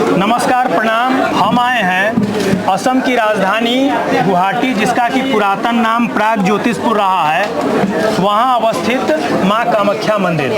नमस्कार, प्रणाम। हम आए हैं असम की राजधानी गुवाहाटी, जिसका कि पुरातन नाम प्राग ज्योतिषपुर रहा है, वहाँ अवस्थित माँ कामाख्या मंदिर।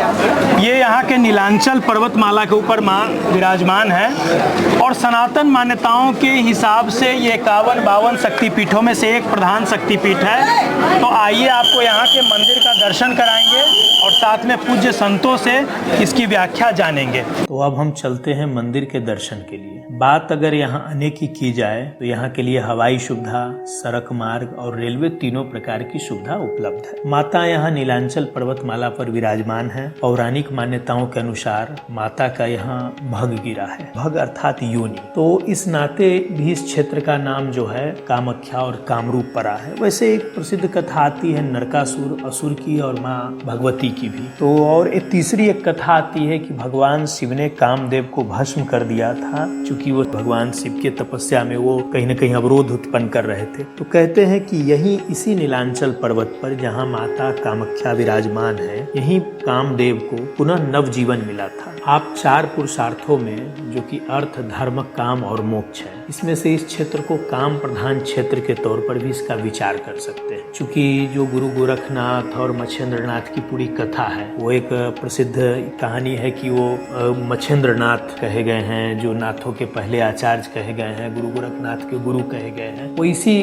ये यहाँ के नीलांचल पर्वतमाला के ऊपर माँ विराजमान है और सनातन मान्यताओं के हिसाब से ये 51-52 शक्तिपीठों में से एक प्रधान शक्तिपीठ है। तो आइए आपको यहाँ के मंदिर का दर्शन कराएंगे और साथ में पूज्य संतों से इसकी व्याख्या जानेंगे। तो अब हम चलते हैं मंदिर के दर्शन के लिए। बात अगर यहाँ आने की जाए तो यहाँ के लिए हवाई सुविधा, सड़क मार्ग और रेलवे तीनों प्रकार की सुविधा उपलब्ध है। माता यहाँ नीलांचल पर्वतमाला पर विराजमान है। पौराणिक मान्यताओं के अनुसार माता का यहाँ भग गिरा है। भग अर्थात योनि। तो इस नाते भी इस क्षेत्र का नाम जो है कामाख्या और कामरूप पड़ा है। वैसे एक प्रसिद्ध कथा आती है नरकासुर असुर की और माँ भगवती की भी। तो और एक तीसरी एक कथा आती है कि भगवान शिव ने कामदेव को भस्म कर दिया था, क्योंकि वो भगवान शिव के तपस्या में वो कहीं न कहीं अवरोध उत्पन्न कर रहे थे। तो कहते हैं कि यही इसी नीलांचल पर्वत पर जहाँ माता कामाख्या विराजमान है, यही कामदेव को पुनः नवजीवन मिला था। आप 4 पुरुषार्थों में, जो कि अर्थ, धर्म, काम और मोक्ष है, इसमें से इस क्षेत्र को काम प्रधान क्षेत्र के तौर पर भी इसका विचार कर सकते हैं। चूंकि जो गुरु गोरखनाथ और मच्छेंद्रनाथ की पूरी कथा है, वो एक प्रसिद्ध कहानी है कि वो मच्छेंद्रनाथ कहे गए हैं, जो नाथों के पहले आचार्य कहे गए हैं, गुरु गोरखनाथ के गुरु कहे गए हैं। वो इसी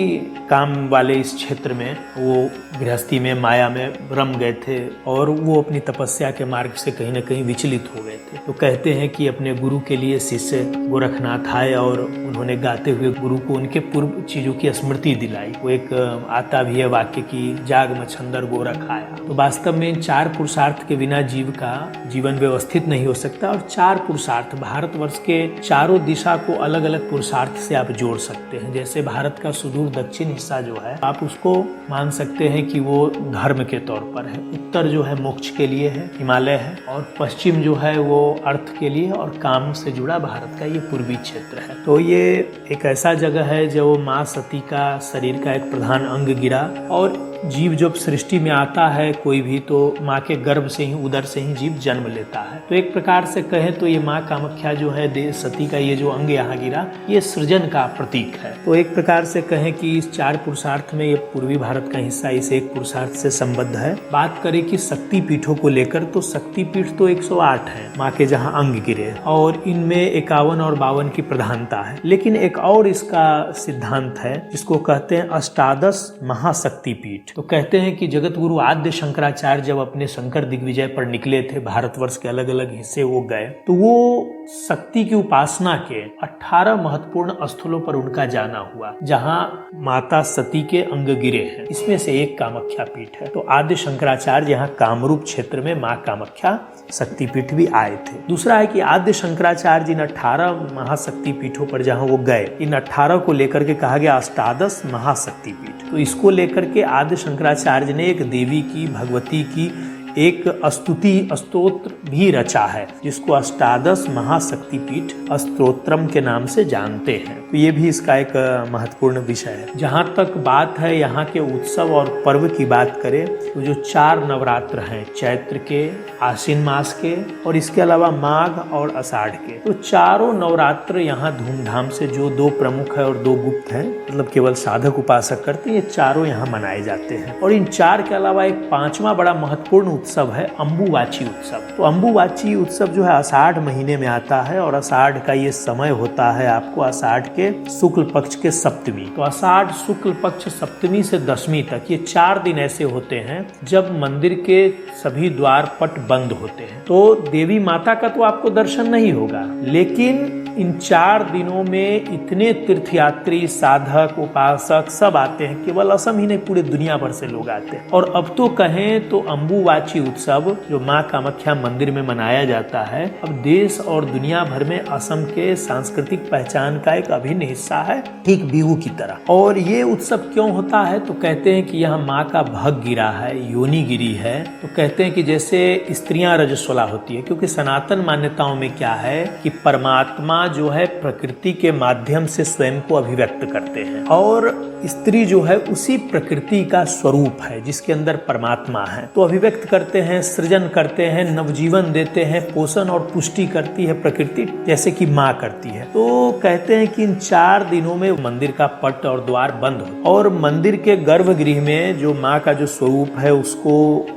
काम वाले इस क्षेत्र में वो गृहस्थी में माया में रम गए थे और वो अपनी तपस्या के मार्ग से कहीं न कहीं विचलित हो गए थे। तो कहते हैं कि अपने गुरु के लिए शिष्य गोरखनाथ आए और उन्होंने गाते हुए गुरु को उनके पूर्व चीजों की स्मृति दिलाई। वो एक आता भी है वाक्य की, जाग मच्छंदर गोरख आया। तो वास्तव में इन 4 पुरुषार्थ के बिना जीव का जीवन व्यवस्थित नहीं हो सकता। और 4 पुरुषार्थ भारतवर्ष के चारों दिशा को अलग अलग पुरुषार्थ से आप जोड़ सकते हैं। जैसे भारत का सुदूर दक्षिण हिस्सा जो है, आप उसको मान सकते हैं कि वो धर्म के तौर पर है। उत्तर जो है मोक्ष के लिए है, हिमालय है, और पश्चिम जो है वो अर्थ के लिए और काम से जुड़ा भारत का ये पूर्वी क्षेत्र है। तो ये एक ऐसा जगह है जो माँ सती का शरीर का एक प्रधान अंग गिरा। और जीव जब सृष्टि में आता है कोई भी, तो माँ के गर्भ से ही, उदर से ही जीव जन्म लेता है। तो एक प्रकार से कहें तो ये माँ कामाख्या जो है, सती का ये जो अंग यहाँ गिरा, ये सृजन का प्रतीक है। तो एक प्रकार से कहें कि इस 4 पुरुषार्थ में ये पूर्वी भारत का हिस्सा इस एक पुरुषार्थ से संबद्ध है। बात करें कि शक्ति पीठों को लेकर, तो शक्ति पीठ तो 108 है माँ के जहाँ अंग गिरे, और इनमें 51 और 52 की प्रधानता है। लेकिन एक और इसका सिद्धांत है जिसको कहते हैं अष्टादश महाशक्ति पीठ। तो कहते हैं कि जगत गुरु आद्य शंकराचार्य जब अपने शंकर दिग्विजय पर निकले थे, भारतवर्ष के अलग अलग हिस्से वो गए, तो वो शक्ति की उपासना के 18 महत्वपूर्ण स्थलों पर उनका जाना हुआ, जहां माता सती के अंग गिरे हैं। इसमें से एक कामाख्या पीठ है। तो आद्य शंकराचार्य यहाँ कामरूप क्षेत्र में माँ कामाख्या शक्तिपीठ भी आए थे। दूसरा है कि आद्य शंकराचार्य इन 18 महाशक्ति पीठों पर जहाँ वो गए, इन 18 को लेकर के कहा गया अष्टादश महाशक्ति पीठ। तो इसको लेकर के आद्य शंकराचार्य ने एक देवी की, भगवती की एक स्तुति स्तोत्र भी रचा है, जिसको अष्टादश महाशक्ति पीठ स्तोत्रम के नाम से जानते हैं। तो ये भी इसका एक महत्वपूर्ण विषय है। जहाँ तक बात है यहाँ के उत्सव और पर्व की बात करें, तो जो 4 नवरात्र हैं, चैत्र के, आश्विन मास के और इसके अलावा माघ और आषाढ़ के, तो चारों नवरात्र यहाँ धूमधाम से, जो 2 प्रमुख है और 2 गुप्त हैं, मतलब केवल साधक उपासक करते हैं, ये चारों यहाँ मनाए जाते हैं। और इन 4 के अलावा एक 5वां बड़ा महत्वपूर्ण उत्सव है अम्बुवाची उत्सव। तो अम्बुवाची उत्सव जो है आषाढ़ महीने में आता है, और आषाढ़ का ये समय होता है आपको आषाढ़ के शुक्ल पक्ष के सप्तमी। तो आषाढ़ शुक्ल पक्ष सप्तमी से दशमी तक ये 4 दिन ऐसे होते हैं जब मंदिर के सभी द्वार पट बंद होते हैं। तो देवी माता का तो आपको दर्शन नहीं होगा, लेकिन इन 4 दिनों में इतने तीर्थयात्री, साधक, उपासक सब आते हैं। केवल असम ही नहीं, पूरे दुनिया भर से लोग आते हैं। और अब तो कहें तो अम्बुवाची उत्सव जो माँ कामाख्या मंदिर में मनाया जाता है, अब देश और दुनिया भर में असम के सांस्कृतिक पहचान का एक अभिन्न हिस्सा है, ठीक बिहू की तरह। और ये उत्सव क्यों होता है, तो कहते हैं कि यहाँ माँ का भग गिरा है, योनि गिरी है। तो कहते हैं कि जैसे स्त्रियां रजस्वला होती है, क्योंकि सनातन मान्यताओं में क्या है कि परमात्मा माँ जो है प्रकृति के माध्यम से स्वयं को अभिव्यक्त करते हैं और स्त्री जो है उसी प्रकृति का स्वरूप है जिसके अंदर परमात्मा है। तो अभिव्यक्त करते हैं, सृजन करते हैं, नवजीवन देते हैं, पोषण और पुष्टि करती है प्रकृति जैसे कि माँ करती है। तो कहते हैं कि इन 4 दिनों में मंदिर का पट और द्वार बंद हो और मंदिर के गर्भगृह में जो माँ का जो स्वरूप है उसको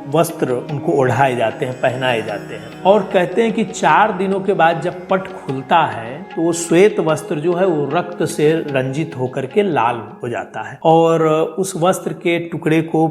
वस्त्र उनको ओढ़ाए जाते हैं, पहनाए जाते हैं। और कहते हैं कि 4 दिनों के बाद जब पट खुलता है तो वो श्वेत वस्त्र जो है वो रक्त से रंजित होकर के लाल हो जाता है और उस वस्त्र के टुकड़े को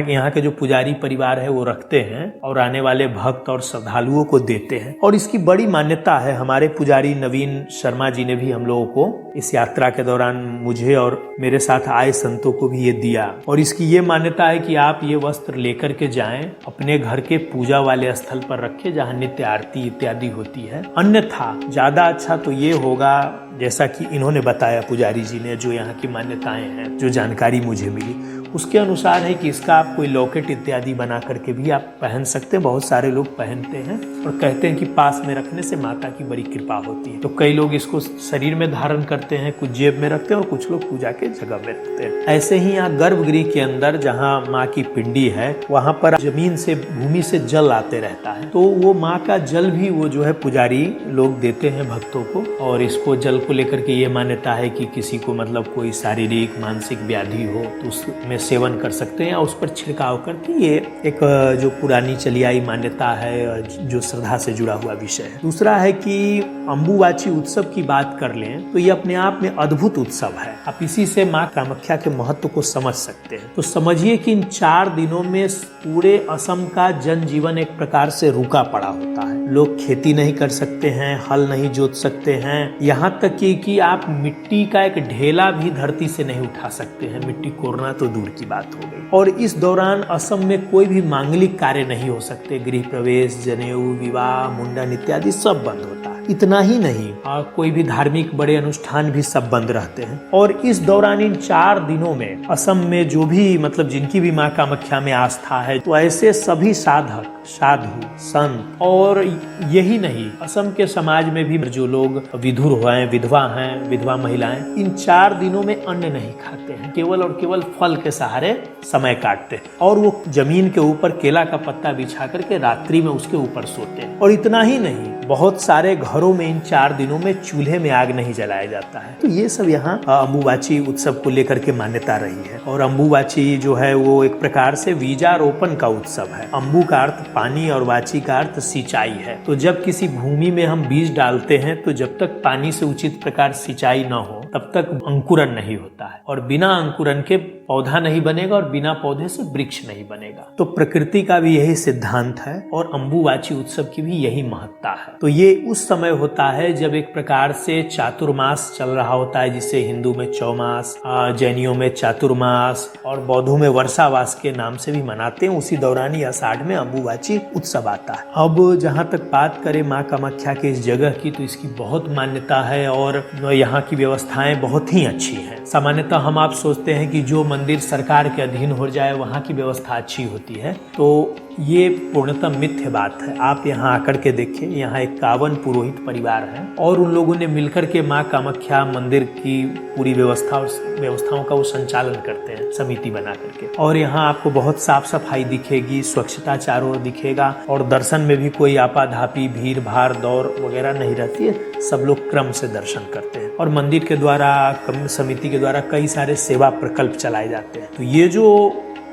यहाँ के जो पुजारी परिवार है वो रखते हैं और आने वाले भक्त और श्रद्धालुओं को देते हैं। और इसकी बड़ी मान्यता है। हमारे पुजारी नवीन शर्मा जी ने भी हम लोगों को इस यात्रा के दौरान मुझे और मेरे साथ आए संतों को भी ये दिया। और इसकी ये मान्यता है कि आप ये वस्त्र लेकर के जाएं, अपने घर के पूजा वाले स्थल पर रखें जहाँ नित्य आरती इत्यादि होती है। अन्यथा ज्यादा अच्छा तो ये होगा, जैसा कि इन्होंने बताया पुजारी जी ने, जो यहाँ की मान्यताएं हैं, जो जानकारी मुझे मिली उसके अनुसार है कि इसका आप कोई लॉकेट इत्यादि बना करके भी आप पहन सकते हैं। बहुत सारे लोग पहनते हैं और कहते हैं कि पास में रखने से माता की बड़ी कृपा होती है। तो कई लोग इसको शरीर में धारण करते हैं, कुछ जेब में रखते हैं और कुछ लोग पूजा के जगह में रखते हैं। ऐसे ही यहाँ गर्भगृह के अंदर जहाँ माँ की पिंडी है वहाँ पर जमीन से, भूमि से जल आते रहता है। तो वो माँ का जल भी वो जो है पुजारी लोग देते हैं भक्तों को। और इसको जल को लेकर के ये मान्यता है कि किसी को मतलब कोई शारीरिक मानसिक व्याधि हो तो उसमें सेवन कर सकते हैं या उस पर छिड़काव करके। ये एक जो पुरानी चली आई मान्यता है, जो श्रद्धा से जुड़ा हुआ विषय है। दूसरा है कि अम्बुवाची उत्सव की बात कर लें तो ये अपने आप में अद्भुत उत्सव है। आप इसी से माँ कामाख्या के महत्व को समझ सकते हैं। तो समझिए कि इन 4 दिनों में पूरे असम का जनजीवन एक प्रकार से रुका पड़ा होता है। लोग खेती नहीं कर सकते हैं, हल नहीं जोत सकते हैं, यहाँ तक कि आप मिट्टी का एक ढेला भी धरती से नहीं उठा सकते हैं। मिट्टी कोरना तो दूर की बात हो गई। और इस दौरान असम में कोई भी मांगलिक कार्य नहीं हो सकते। गृह प्रवेश, जनेऊ, विवाह, मुंडन इत्यादि सब बंद होता है। इतना ही नहीं, कोई भी धार्मिक बड़े अनुष्ठान भी सब बंद रहते हैं। और इस दौरान इन 4 दिनों में असम में जो भी मतलब जिनकी भी माँ कामाख्या में आस्था है तो ऐसे सभी साधक, साधु, संत और यही नहीं असम के समाज में भी जो लोग विधुर हैं, विधवा हैं, विधवा महिलाएं, इन 4 दिनों में अन्न नहीं खाते हैं, केवल और केवल फल के सहारे समय काटते हैं। और वो जमीन के ऊपर केला का पत्ता बिछा करके रात्रि में उसके ऊपर सोते हैं। और इतना ही नहीं, बहुत सारे घरों में इन 4 दिनों में चूल्हे में आग नहीं जलाया जाता है। तो ये सब यहाँ अम्बुवाची उत्सव को लेकर के मान्यता रही है। और अम्बुवाची जो है वो एक प्रकार से बीजारोपण का उत्सव है। अम्बु का अर्थ पानी और वाची का अर्थ सिंचाई है। तो जब किसी भूमि में हम बीज डालते हैं तो जब तक पानी से उचित प्रकार सिंचाई न हो तब तक अंकुरन नहीं होता है। और बिना अंकुरन के पौधा नहीं बनेगा और बिना पौधे से वृक्ष नहीं बनेगा। तो प्रकृति का भी यही सिद्धांत है और अम्बुवाची उत्सव की भी यही महत्ता है। तो ये उस समय होता है जब एक प्रकार से चातुर्मास चल रहा होता है, जिसे हिंदू में चौमास, जैनियों में चातुर्मास और बौद्धों में वर्षावास के नाम से भी मनाते हैं। उसी दौरान ही आषाढ़ में अम्बुवाची उत्सव आता है। अब जहाँ तक बात करें माँ कामाख्या के इस जगह की तो इसकी बहुत मान्यता है और यहाँ की व्यवस्थाएं बहुत ही अच्छी हैं। सामान्यतः हम आप सोचते हैं कि जो मंदिर सरकार के अधीन हो जाए वहाँ की व्यवस्था अच्छी होती है, तो ये पूर्णतः मिथ्य बात है। आप यहाँ आकर के देखिए, यहाँ 51 पुरोहित परिवार है और उन लोगों ने मिलकर के माँ कामाख्या मंदिर की पूरी व्यवस्थाओं का वो संचालन करते हैं, समिति बना करके। और यहाँ आपको बहुत साफ सफाई दिखेगी, स्वच्छता चारों ओर दिखेगा और दर्शन में भी कोई आपाधापी, भीड़ भाड़, दौड़ वगैरह नहीं रहती है। सब लोग क्रम से दर्शन करते हैं और मंदिर के द्वारा, समिति के द्वारा कई सारे सेवा प्रकल्प चलाए जाते हैं। तो ये जो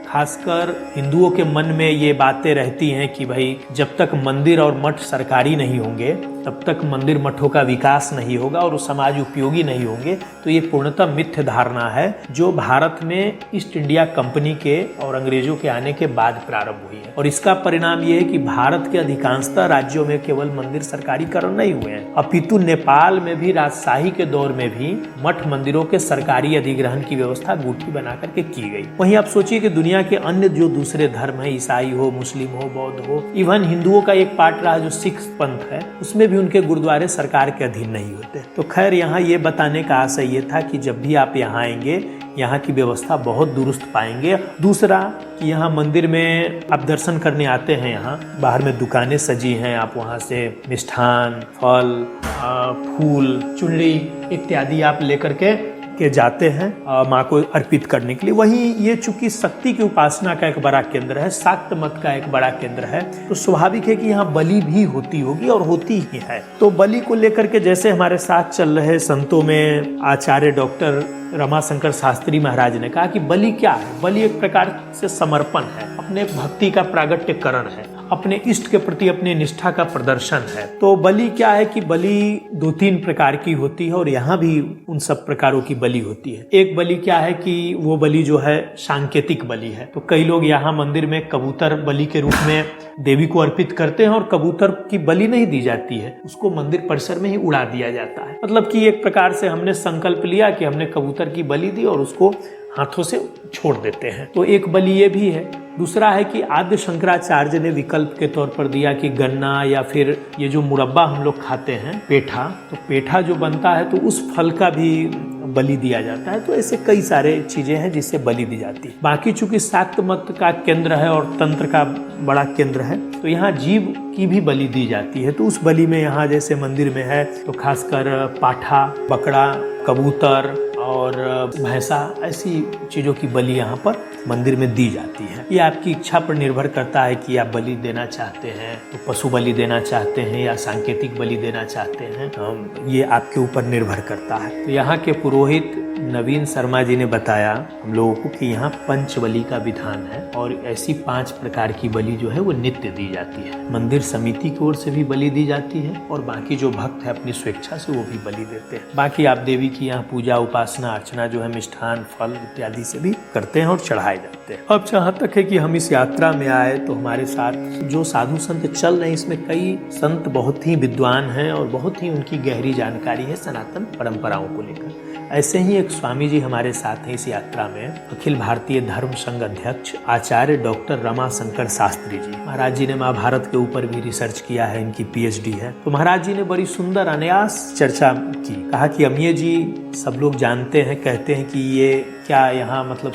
खासकर हिंदुओं के मन में ये बातें रहती हैं कि भाई जब तक मंदिर और मठ सरकारी नहीं होंगे तब तक मंदिर मठों का विकास नहीं होगा और वो समाज उपयोगी नहीं होंगे, तो ये पूर्णतः मिथ्य धारणा है जो भारत में ईस्ट इंडिया कंपनी के और अंग्रेजों के आने के बाद प्रारंभ हुई है। और इसका परिणाम ये है कि भारत के अधिकांशतः राज्यों में केवल मंदिर सरकारीकरण नहीं हुए हैं, अपितु नेपाल में भी राजशाही के दौर में भी मठ मंदिरों के सरकारी अधिग्रहण की व्यवस्था गुठी बना करके की गई। वहीं आप सोचिए कि दुनिया के अन्य जो दूसरे धर्म है, ईसाई हो, मुस्लिम हो, बौद्ध हो, इवन हिंदुओं का एक पार्ट रहा जो सिख पंथ है, उसमें भी उनके गुरुद्वारे सरकार के अधीन नहीं होते। तो खैर यहाँ ये बताने का आशय ये था कि जब भी आप यहाँ आएंगे यहाँ की व्यवस्था बहुत दुरुस्त पाएंगे। दूसरा कि यहाँ मंदिर में आप दर्शन करने आते हैं, यहाँ बाहर में दुकानें सजी हैं, आप वहाँ से मिष्ठान, फल, फूल, चुनरी इत्यादि आप लेकर के जाते हैं माँ को अर्पित करने के लिए। वहीं ये चूंकि शक्ति की उपासना का एक बड़ा केंद्र है, शाक्त मत का एक बड़ा केंद्र है, तो स्वाभाविक है कि यहाँ बलि भी होती होगी और होती ही है। तो बलि को लेकर के जैसे हमारे साथ चल रहे संतों में आचार्य डॉक्टर रमाशंकर शास्त्री महाराज ने कहा कि बलि क्या है? बलि एक प्रकार से समर्पण है, अपने भक्ति का प्रागट्यकरण है, अपने इष्ट के प्रति अपनी निष्ठा का प्रदर्शन है। तो बलि क्या है कि बलि 2-3 प्रकार की होती है और यहाँ भी उन सब प्रकारों की बलि होती है। एक बलि क्या है कि वो बलि जो है सांकेतिक बलि है। तो कई लोग यहाँ मंदिर में कबूतर बलि के रूप में देवी को अर्पित करते हैं और कबूतर की बलि नहीं दी जाती है, उसको मंदिर परिसर में ही उड़ा दिया जाता है। मतलब कि एक प्रकार से हमने संकल्प लिया कि हमने कबूतर की बलि दी और उसको हाथों से छोड़ देते हैं। तो एक बलि ये भी है। दूसरा है कि आद्य शंकराचार्य ने विकल्प के तौर पर दिया कि गन्ना या फिर ये जो मुरब्बा हम लोग खाते हैं पेठा, तो पेठा जो बनता है तो उस फल का भी बलि दिया जाता है। तो ऐसे कई सारे चीजें हैं जिससे बलि दी जाती है। बाकी चूंकि शाक्त मत का केंद्र है और तंत्र का बड़ा केंद्र है, तो यहाँ जीव की भी बलि दी जाती है। तो उस बलि में यहाँ जैसे मंदिर में है तो खासकर पाठा, बकरा, कबूतर और भैंसा, ऐसी चीजों की बलि यहाँ पर मंदिर में दी जाती है। ये आपकी इच्छा पर निर्भर करता है कि आप बलि देना चाहते हैं तो पशु बलि देना चाहते हैं या सांकेतिक बलि देना चाहते हैं, ये आपके ऊपर निर्भर करता है। तो यहाँ के पुरोहित नवीन शर्मा जी ने बताया हम लोगों को कि यहाँ पंच बलि का विधान है और ऐसी 5 प्रकार की बलि जो है वो नित्य दी जाती है। मंदिर समिति की ओर से भी बलि दी जाती है और बाकी जो भक्त है अपनी स्वेच्छा से वो भी बलि देते हैं। बाकी आप देवी की यहाँ पूजा उपासना अर्चना जो है मिष्ठान, फल इत्यादि से भी करते हैं और चढ़ाए जाते हैं। अब जहाँ तक है कि हम इस यात्रा में आए तो हमारे साथ जो साधु संत चल रहे हैं, इसमें कई संत बहुत ही विद्वान हैं और बहुत ही उनकी गहरी जानकारी है सनातन परंपराओं को लेकर। ऐसे ही एक स्वामी जी हमारे साथ हैं इस यात्रा में, अखिल भारतीय धर्म संघ अध्यक्ष आचार्य डॉक्टर रमाशंकर शास्त्री जी। महाराज जी ने महाभारत के ऊपर भी रिसर्च किया है, इनकी PhD है। तो महाराज जी ने बड़ी सुंदर अनायास चर्चा की। कहा कि अमिय जी सब लोग जानते हैं, कहते हैं कि ये क्या यहाँ मतलब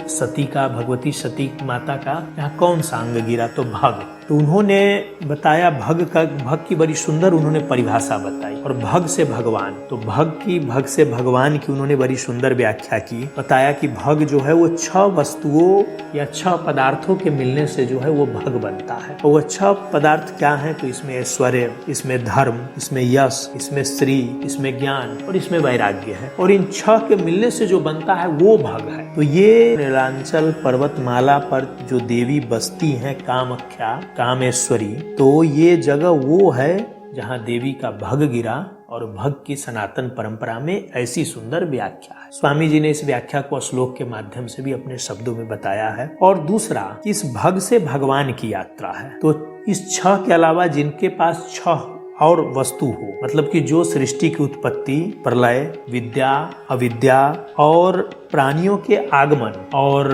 सती का, भगवती सती माता का यहाँ कौन सा अंग गिरा? तो भग। तो उन्होंने बताया भग की बड़ी सुंदर उन्होंने परिभाषा बताई और भग से भगवान, तो भग से भगवान की उन्होंने बड़ी सुंदर व्याख्या की। बताया कि भग जो है वो 6 वस्तुओं या 6 पदार्थों के मिलने से जो है वो भग बनता है। और वो 6 पदार्थ क्या है? तो इसमें ऐश्वर्य, इसमें धर्म, इसमें यश, इसमें श्री, इसमें ज्ञान और इसमें वैराग्य है। और इन 6 के मिलने से जो बनता है वो भग है। तो ये नीलांचल पर्वतमाला पर जो देवी बसती हैं कामाख्या, कामेश्वरी, तो ये जगह वो है जहाँ देवी का भग गिरा और भग की सनातन परंपरा में ऐसी सुंदर व्याख्या है। स्वामी जी ने इस व्याख्या को श्लोक के माध्यम से भी अपने शब्दों में बताया है। और दूसरा, इस भग से भगवान की यात्रा है। तो इस 6 के अलावा जिनके पास 6 और वस्तु हो, मतलब कि जो सृष्टि की उत्पत्ति, प्रलय, विद्या, अविद्या और प्राणियों के आगमन और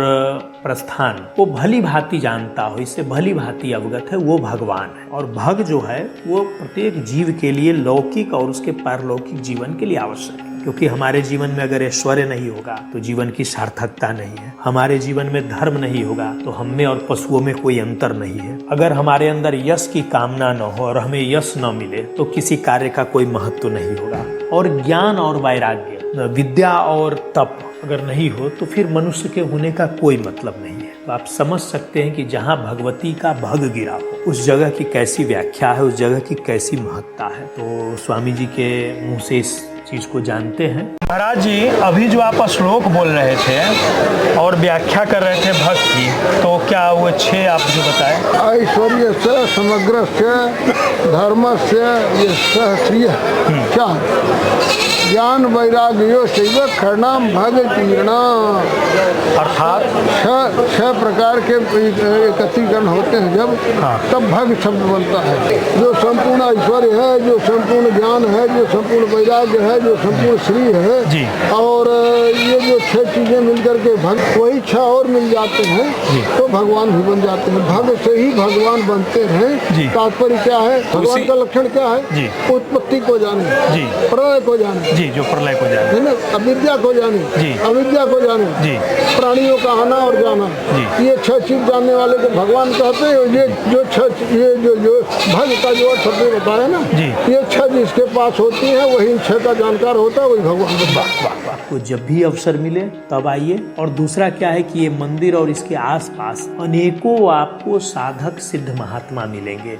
प्रस्थान को भली भांति जानता हो, इससे भली भांति अवगत है, वो भगवान है। और भग जो है वो प्रत्येक जीव के लिए लौकिक और उसके पारलौकिक जीवन के लिए आवश्यक है। क्योंकि हमारे जीवन में अगर ऐश्वर्य नहीं होगा तो जीवन की सार्थकता नहीं है। हमारे जीवन में धर्म नहीं होगा तो हम में और पशुओं में कोई अंतर नहीं है। अगर हमारे अंदर यश की कामना न हो और हमें यश न मिले तो किसी कार्य का कोई महत्व नहीं होगा। और ज्ञान और वैराग्य, विद्या और तप अगर नहीं हो तो फिर मनुष्य के होने का कोई मतलब नहीं है। तो आप समझ सकते हैं कि जहाँ भगवती का भग गिरा हो उस जगह की कैसी व्याख्या है, उस जगह की कैसी महत्ता है। तो स्वामी जी के मुंह से इस चीज को जानते हैं। महाराज जी, अभी जो आप श्लोक बोल रहे थे और व्याख्या कर रहे थे भक्त की, तो क्या वो 6 आप जो बताए? ऐश्वर्य से समग्र से धर्म से ये सहस्रिय 4 ज्ञान वैराग्यो शैव खरणाम भग तीर्णा, अर्थात 6 प्रकार के एकत्रीकरण होते हैं जब, तब भग शब्द बनता है। जो संपूर्ण ऐश्वर्य है, जो संपूर्ण ज्ञान है, जो संपूर्ण वैराग्य है, जो संपूर्ण श्री है, जी। और ये जो 6 चीजें मिल करके वही 6 और मिल जाते जी। हैं तो भगवान भी बन जाते हैं। भग से ही भगवान बनते जी। हैं। तात्पर्य क्या है? भगवान का लक्षण क्या जी। है? उत्पत्ति को जाने, जी। प्रलय को जाने, जी, जो प्रलय को जाने, है ना, अविद्या को जाने, जी। अविद्या को जाने, जी। प्राणियों का आना और जाना, जी। ये 6 चीज जानने वाले को भगवान कहते हैं। ये जो भग का जो अर्थ हमने बताया ना, जी। ये 6 जिसके पास होती है वही 6 का जानकार होता है, वही भगवान बनता है। आपको जब भी अवसर मिले तब आइए। और दूसरा क्या है कि ये मंदिर और इसके आसपास अनेकों आपको साधक सिद्ध महात्मा मिलेंगे।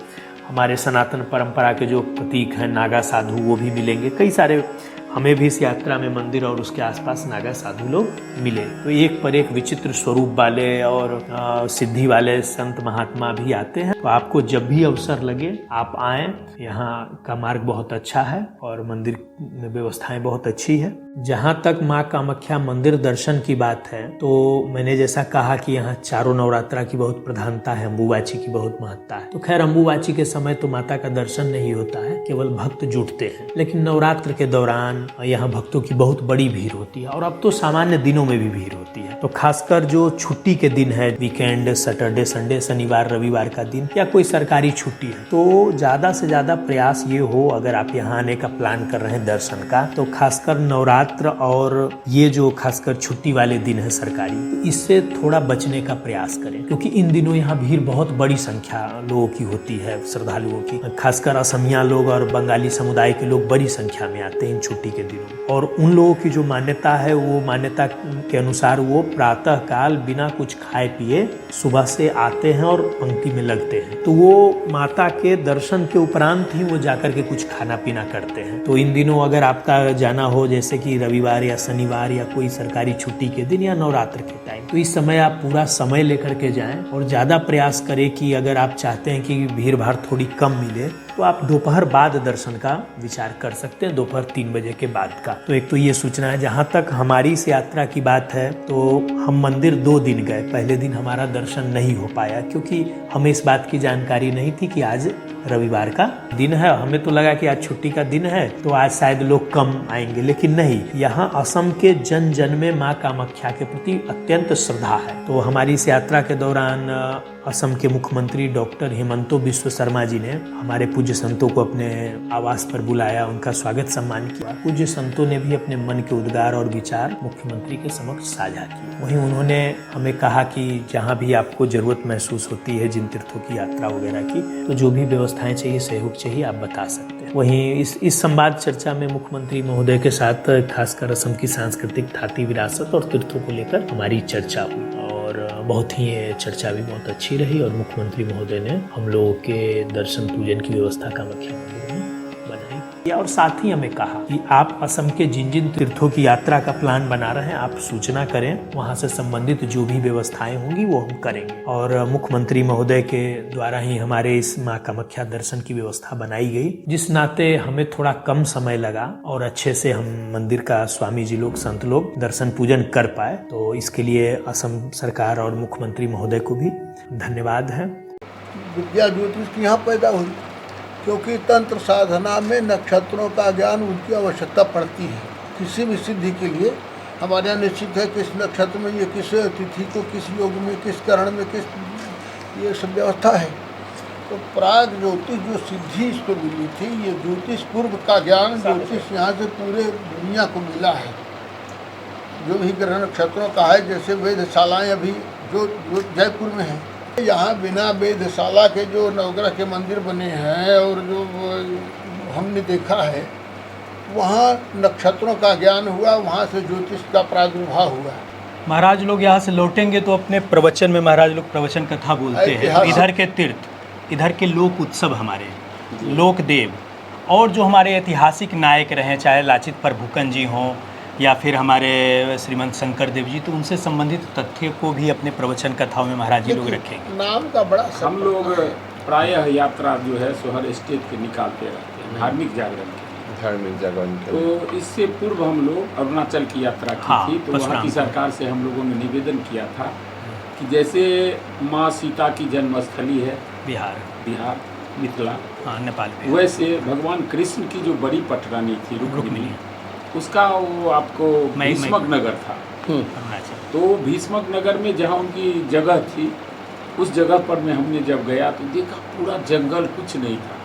हमारे सनातन परंपरा के जो प्रतीक हैं नागा साधु, वो भी मिलेंगे। कई सारे हमें भी इस यात्रा में मंदिर और उसके आसपास नागा साधु लोग मिले। तो एक पर एक विचित्र स्वरूप वाले और सिद्धि वाले संत महात्मा भी आते हैं। तो आपको जब भी अवसर लगे आप आएं। यहाँ का मार्ग बहुत अच्छा है और मंदिर में व्यवस्थाएं बहुत अच्छी है। जहाँ तक माँ कामाख्या मंदिर दर्शन की बात है तो मैंने जैसा कहा कि यहाँ चारों नवरात्रा की बहुत प्रधानता है, अम्बुबाची की बहुत महत्ता है। तो खैर अम्बुबाची के समय तो माता का दर्शन नहीं होता है, केवल भक्त जुटते हैं। लेकिन नवरात्र के दौरान यहाँ भक्तों की बहुत बड़ी भीड़ होती है और अब तो सामान्य दिनों में भी भीड़ होती है। तो खासकर जो छुट्टी के दिन है, वीकेंड, सैटरडे, संडे, शनिवार, रविवार का दिन या कोई सरकारी छुट्टी है, तो ज्यादा से ज्यादा प्रयास ये हो, अगर आप यहाँ आने का प्लान कर रहे हैं दर्शन का, तो खासकर नवरात्र और ये जो खासकर छुट्टी वाले दिन है सरकारी, तो इससे थोड़ा बचने का प्रयास करें। क्योंकि इन दिनों यहाँ भीड़ बहुत बड़ी संख्या लोगों की होती है, श्रद्धालुओं की। खासकर असमिया लोग और बंगाली समुदाय के लोग बड़ी संख्या में आते हैं इन छुट्टी के दिनों। और उन लोगों की जो मान्यता है, वो मान्यता के अनुसार वो प्रातः काल बिना कुछ खाए पिए सुबह से आते हैं और पंक्ति में लगते हैं। तो वो माता के दर्शन के उपरांत ही वो जाकर के कुछ खाना पीना करते हैं। तो इन दिनों अगर आपका जाना हो, जैसे कि रविवार या शनिवार या कोई सरकारी छुट्टी के दिन या नवरात्र के टाइम, तो इस समय आप पूरा समय लेकर के जाएं और ज्यादा प्रयास करें कि अगर आप चाहते हैं कि भीड़ भाड़ थोड़ी कम मिले तो आप दोपहर बाद दर्शन का विचार कर सकते हैं, दोपहर 3 बजे के बाद का। तो एक तो ये सूचना है। जहाँ तक हमारी इस यात्रा की बात है तो हम मंदिर 2 दिन गए। पहले दिन हमारा दर्शन नहीं हो पाया क्योंकि हमें इस बात की जानकारी नहीं थी कि आज रविवार का दिन है। हमें तो लगा कि आज छुट्टी का दिन है तो आज शायद लोग कम आएंगे, लेकिन नहीं। यहाँ असम के जन जन में माँ कामाख्या के प्रति अत्यंत श्रद्धा है। तो हमारी इस यात्रा के दौरान असम के मुख्यमंत्री डॉक्टर हेमंतो बिस्व शर्मा जी ने हमारे पूज्य संतों को अपने आवास पर बुलाया, उनका स्वागत सम्मान किया। पूज्य संतों ने भी अपने मन के उद्गार और विचार मुख्यमंत्री के समक्ष साझा किए। वहीं उन्होंने हमें कहा कि जहाँ भी आपको जरूरत महसूस होती है जिन तीर्थों की यात्रा वगैरह की, तो जो भी व्यवस्थाएं चाहिए, सहयोग चाहिए, आप बता सकते हैं। वहीं इस संवाद चर्चा में मुख्यमंत्री महोदय के साथ खासकर असम की सांस्कृतिक थाती विरासत और तीर्थों को लेकर हमारी चर्चा हुई और बहुत ही ये चर्चा भी बहुत अच्छी रही। और मुख्यमंत्री महोदय ने हम लोगों के दर्शन पूजन की व्यवस्था कामाख्या मंदिर में बनाई और साथ ही हमें कहा कि आप असम के जिन जिन तीर्थों की यात्रा का प्लान बना रहे हैं आप सूचना करें, वहां से संबंधित जो भी व्यवस्थाएं होंगी वो हम करेंगे। और मुख्यमंत्री महोदय के द्वारा ही हमारे इस माँ कामाख्या दर्शन की व्यवस्था बनाई गई, जिस नाते हमें थोड़ा कम समय लगा और अच्छे से हम मंदिर का स्वामी जी लोग, संत लोग दर्शन पूजन कर पाए। तो इसके लिए असम सरकार और मुख्यमंत्री महोदय को भी धन्यवाद है। विद्या ज्योतिष यहाँ पैदा हुई क्योंकि तंत्र साधना में नक्षत्रों का ज्ञान उनकी आवश्यकता पड़ती है। किसी भी सिद्धि के लिए हमारे यहाँ निश्चित है किस नक्षत्र में, ये किस तिथि को, किस योग में, किस करण में, किस, ये सब व्यवस्था है। तो प्राग ज्योतिष जो सिद्धि इसको मिली थी, ये ज्योतिष पूर्व का ज्ञान ज्योतिष यहाँ से पूरे दुनिया को मिला है। जो भी ग्रह नक्षत्रों का है, जैसे वेधशालाएँ अभी जो जयपुर में है, यहाँ बिना वेधशाला के जो नवग्रह के मंदिर बने हैं और जो हमने देखा है, वहाँ नक्षत्रों का ज्ञान हुआ, वहाँ से ज्योतिष का प्रादुर्भाव हुआ। महाराज लोग यहाँ से लौटेंगे तो अपने प्रवचन में महाराज लोग प्रवचन कथा बोलते हैं। इधर के तीर्थ, इधर के लोक उत्सव, हमारे लोक देव और जो हमारे ऐतिहासिक नायक रहे, चाहे लाचित प्रभुकन जी हों या फिर हमारे श्रीमंत शंकर देव जी, तो उनसे संबंधित तथ्य को भी अपने प्रवचन कथाओं में महाराज जी लोग रखेंगे। नाम का बड़ा हम लोग प्रायः यात्रा जो है सो हर स्टेट के निकालते रहते हैं धार्मिक जागरण के। तो इससे पूर्व हम लोग अरुणाचल की यात्रा की थी। तो वहाँ की सरकार से हम लोगों ने निवेदन किया था कि जैसे माँ सीता की जन्मस्थली है बिहार मिथिला, नेपाल, वैसे भगवान कृष्ण की जो बड़ी पटरानी थी रुक्मिणी, उसका वो आपको भीष्मक नगर था। तो भीष्मक नगर में जहाँ उनकी जगह थी, उस जगह पर में हमने जब गया तो देखा पूरा जंगल, कुछ नहीं था।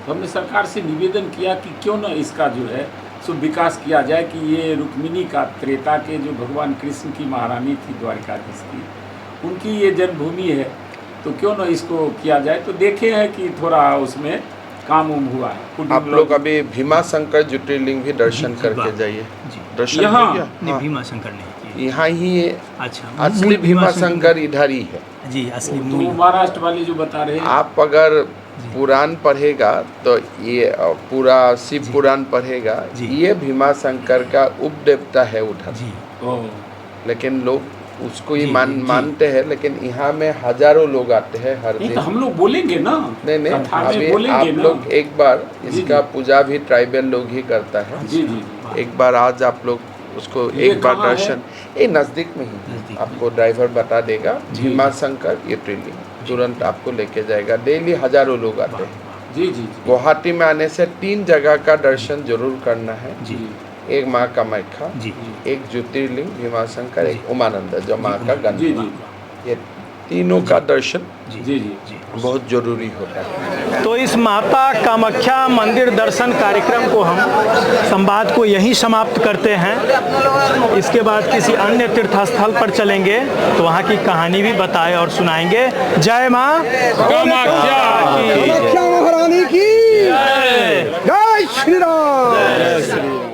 तो हमने सरकार से निवेदन किया कि क्यों न इसका जो है सो विकास किया जाए, कि ये रुक्मिणी का, त्रेता के जो भगवान कृष्ण की महारानी थी द्वारिकाधीश की, उनकी ये जन्मभूमि है, तो क्यों न इसको किया जाए। तो देखे हैं कि थोड़ा उसमें काम हुआ है। आप लोग अभी भीमा शंकर ज्योतिर्लिंग भी दर्शन करके जाइए। दर्शन यहाँ हो गया? भीमा शंकर नहीं, यहाँ ही अच्छा, असली भीमा शंकर इधर ही है जी, असली तो महाराष्ट्र वाले जो बता रहे हैं। आप अगर पुराण पढ़ेगा तो ये पूरा शिव पुराण पढ़ेगा, ये भीमा शंकर का उपदेवता है उधर जी। लेकिन लोग उसको ही मानते हैं, लेकिन यहाँ में हजारों लोग आते हैं हर नहीं दिन। तो हम लोग बोलेंगे ना, नहीं कथा में अभी बोलेंगे आप ना। लोग एक बार इसका पूजा भी ट्राइबल लोग ही करता है। जी जी। एक बार आज आप लोग उसको एक बार दर्शन, ये नज़दीक में ही आपको ड्राइवर बता देगा, भीमा शंकर ये ट्रेलिंग तुरंत आपको लेके जाएगा। डेली हजारों लोग आते हैं। जी जी। गुवाहाटी में आने से 3 जगह का दर्शन जरूर करना है जी। एक माँ कामाख्या, जी। एक ज्योतिर्लिंग भीमा शंकर, एक उमानंद जो माँ का गंगा। जी जी। ये तीनों का दर्शन जी जी जी बहुत जरूरी होता है। तो इस माता कामाख्या मंदिर दर्शन कार्यक्रम को हम संवाद को यहीं समाप्त करते हैं। इसके बाद किसी अन्य तीर्थस्थल पर चलेंगे तो वहाँ की कहानी भी बताए और सुनाएंगे। जय माँ कामाख्या की कामाख्या महारानी की जय। जय श्री राम।